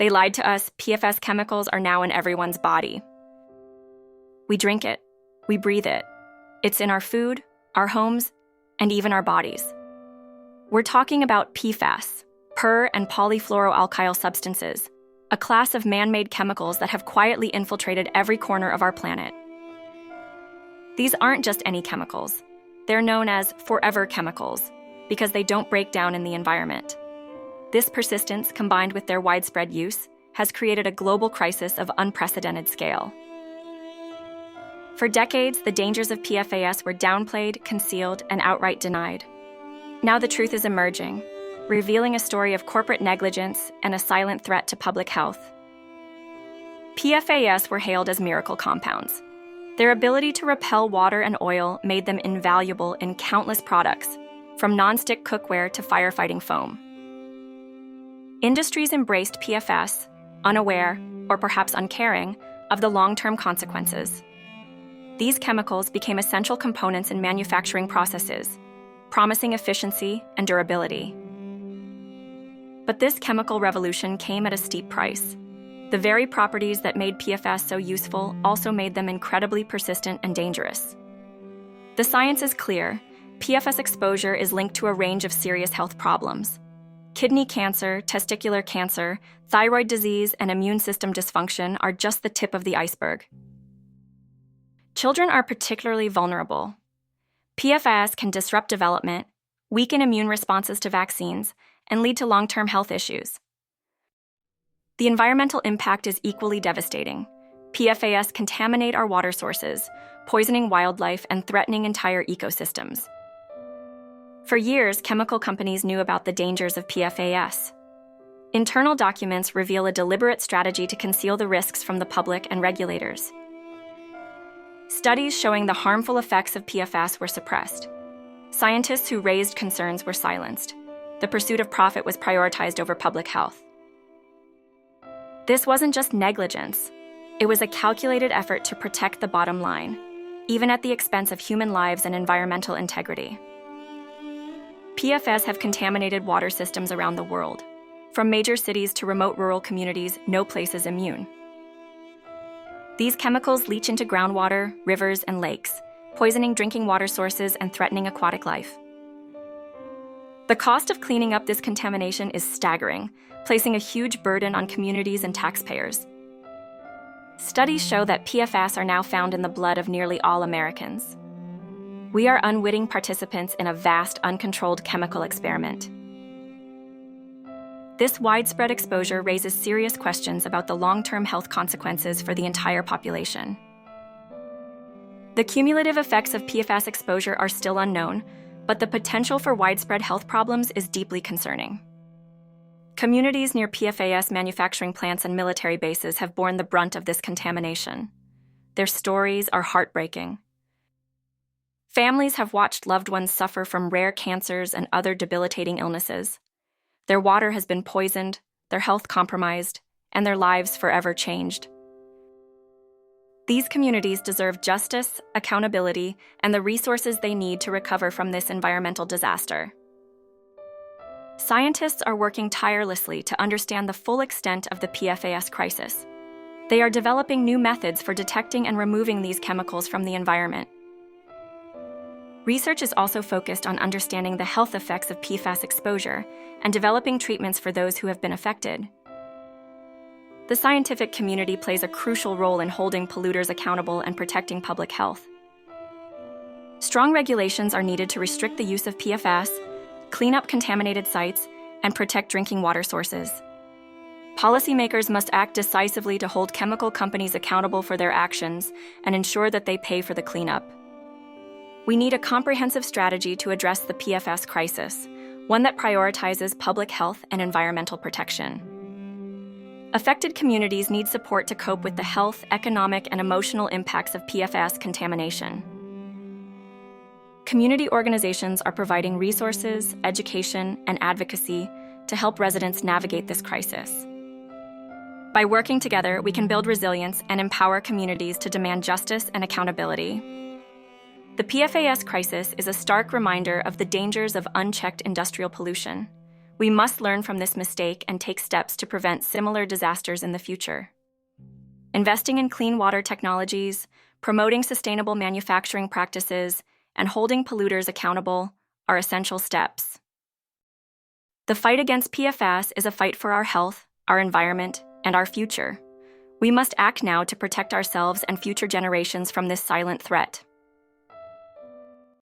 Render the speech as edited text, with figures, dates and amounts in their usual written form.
They lied to us. PFAS chemicals are now in everyone's body. We drink it. We breathe it. It's in our food, our homes, and even our bodies. We're talking about PFAS, per- and polyfluoroalkyl substances, a class of man-made chemicals that have quietly infiltrated every corner of our planet. These aren't just any chemicals. They're known as forever chemicals because they don't break down in the environment. This persistence, combined with their widespread use, has created a global crisis of unprecedented scale. For decades, the dangers of PFAS were downplayed, concealed, and outright denied. Now the truth is emerging, revealing a story of corporate negligence and a silent threat to public health. PFAS were hailed as miracle compounds. Their ability to repel water and oil made them invaluable in countless products, from non-stick cookware to firefighting foam. Industries embraced PFAS, unaware, or perhaps uncaring, of the long-term consequences. These chemicals became essential components in manufacturing processes, promising efficiency and durability. But this chemical revolution came at a steep price. The very properties that made PFAS so useful also made them incredibly persistent and dangerous. The science is clear. PFAS exposure is linked to a range of serious health problems. Kidney cancer, testicular cancer, thyroid disease, and immune system dysfunction are just the tip of the iceberg. Children are particularly vulnerable. PFAS can disrupt development, weaken immune responses to vaccines, and lead to long-term health issues. The environmental impact is equally devastating. PFAS contaminate our water sources, poisoning wildlife and threatening entire ecosystems. For years, chemical companies knew about the dangers of PFAS. Internal documents reveal a deliberate strategy to conceal the risks from the public and regulators. Studies showing the harmful effects of PFAS were suppressed. Scientists who raised concerns were silenced. The pursuit of profit was prioritized over public health. This wasn't just negligence. It was a calculated effort to protect the bottom line, even at the expense of human lives and environmental integrity. PFAS have contaminated water systems around the world. From major cities to remote rural communities, no place is immune. These chemicals leach into groundwater, rivers, and lakes, poisoning drinking water sources and threatening aquatic life. The cost of cleaning up this contamination is staggering, placing a huge burden on communities and taxpayers. Studies show that PFAS are now found in the blood of nearly all Americans. We are unwitting participants in a vast, uncontrolled chemical experiment. This widespread exposure raises serious questions about the long-term health consequences for the entire population. The cumulative effects of PFAS exposure are still unknown, but the potential for widespread health problems is deeply concerning. Communities near PFAS manufacturing plants and military bases have borne the brunt of this contamination. Their stories are heartbreaking. Families have watched loved ones suffer from rare cancers and other debilitating illnesses. Their water has been poisoned, their health compromised, and their lives forever changed. These communities deserve justice, accountability, and the resources they need to recover from this environmental disaster. Scientists are working tirelessly to understand the full extent of the PFAS crisis. They are developing new methods for detecting and removing these chemicals from the environment. Research is also focused on understanding the health effects of PFAS exposure and developing treatments for those who have been affected. The scientific community plays a crucial role in holding polluters accountable and protecting public health. Strong regulations are needed to restrict the use of PFAS, clean up contaminated sites, and protect drinking water sources. Policymakers must act decisively to hold chemical companies accountable for their actions and ensure that they pay for the cleanup. We need a comprehensive strategy to address the PFAS crisis, one that prioritizes public health and environmental protection. Affected communities need support to cope with the health, economic, and emotional impacts of PFAS contamination. Community organizations are providing resources, education, and advocacy to help residents navigate this crisis. By working together, we can build resilience and empower communities to demand justice and accountability. The PFAS crisis is a stark reminder of the dangers of unchecked industrial pollution. We must learn from this mistake and take steps to prevent similar disasters in the future. Investing in clean water technologies, promoting sustainable manufacturing practices, and holding polluters accountable are essential steps. The fight against PFAS is a fight for our health, our environment, and our future. We must act now to protect ourselves and future generations from this silent threat.